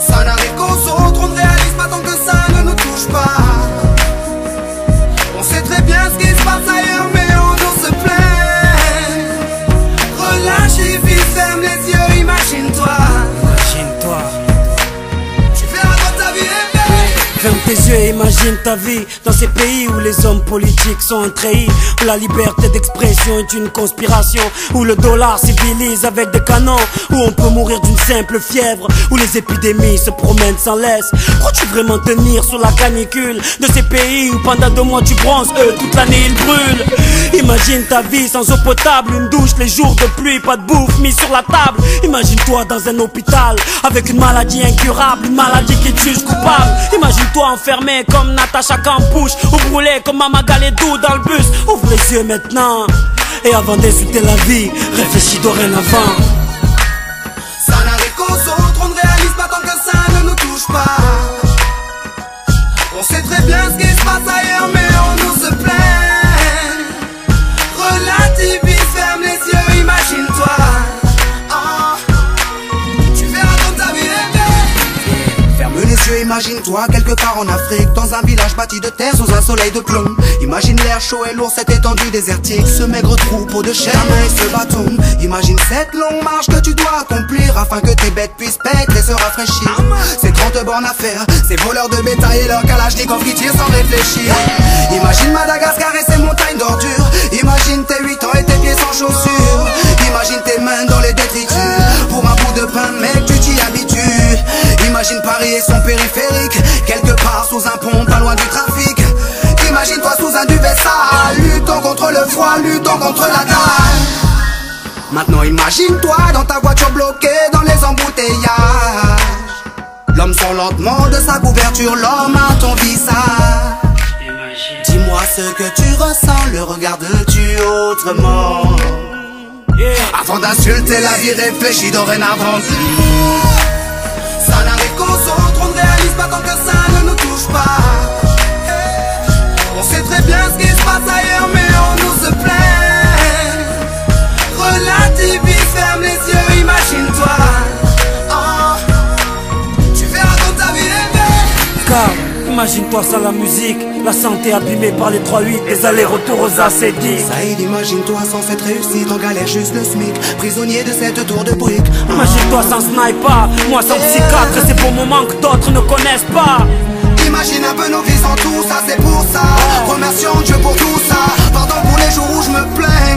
Ça n'arrive qu'aux autres, on ne réalise pas tant que ça ne nous touche pas. On sait très bien ce qui se passe ailleurs, mais on nous se plaint. Relâche et vis, ferme les yeux, imagine-toi. Imagine-toi. Tu verras dans ta vie rêver. Ferme tes yeux et imagine ta vie dans ces pays où les hommes politiques sont trahis, où la liberté d'expression est une conspiration, où le dollar civilise avec des canons, où on peut mourir d'une simple fièvre, où les épidémies se promènent sans laisse. Crois-tu vraiment tenir sur la canicule de ces pays où pendant 2 mois tu bronzes, eux toute l'année ils brûlent? Imagine ta vie sans eau potable, une douche les jours de pluie, pas de bouffe mise sur la table. Imagine-toi dans un hôpital avec une maladie incurable, une maladie qui te juge coupable. Imagine-toi enfermé comme Natacha Campouche, ou brûlé comme Mama Galedou dans le bus. Ouvre les yeux maintenant, et avant d'insulter la vie, réfléchis dorénavant. Ça n'arrive qu'aux autres, on ne réalise pas tant que ça ne nous touche pas. On sait très bien ce qui se passe ailleurs, mais on nous se plaint. Relativise, ferme les yeux, imagine-toi. Tu verras dans ta vie rêver. Ferme les yeux, imagine-toi quelque part en Afrique, dans un village bâti de terre sous un soleil de plomb. Imagine l'air chaud et lourd, cette étendue désertique, ce maigre troupeau de chair et ce bâton. Imagine cette longue marche que tu dois accomplir afin que tes bêtes puissent paître et se rafraîchir. Ces 30 bornes à faire, ces voleurs de bétail et leurs kalachnikovs qui tirent sans réfléchir. Imagine Madagascar et ses montagnes d'ordures. Imagine tes 8 ans et tes pieds sans chaussures. Imagine tes mains dans les détritus pour un bout de pain, mec, tu t'y habitues. Imagine Paris et son périphérique, quelque part sous un pont, pas loin du trafic. Imagine-toi sous un duvet sale, luttant contre le froid, luttant contre la dalle. Maintenant imagine-toi dans ta voiture bloquée dans les embouteillages. L'homme sort lentement de sa couverture, l'homme à ton visage. Dis-moi ce que tu ressens, le regardes-tu autrement? Avant d'insulter la vie, réfléchis dorénavant. Ça n'arrive qu'aux autres, on ne réalise pas tant que ça ne nous touche pas. On sait très bien ce qui se passe ailleurs, mais on nous se plaint. Relativise, ferme les yeux, imagine-toi. Tu verras dans ta vie rêver. Car imagine-toi sans la musique, la santé abîmée par les 3-8, les allers-retours aux acédiques. Saïd, imagine-toi sans cette réussite, en galère juste le SMIC, prisonnier de cette tour de briques. Imagine-toi sans sniper, moi sans psychiatre, et ces beaux moments que d'autres ne connaissent pas. Imagine un peu nos vies sans tout ça, c'est pour ça. Remercions Dieu pour tout ça. Pardon pour les jours où je me plains.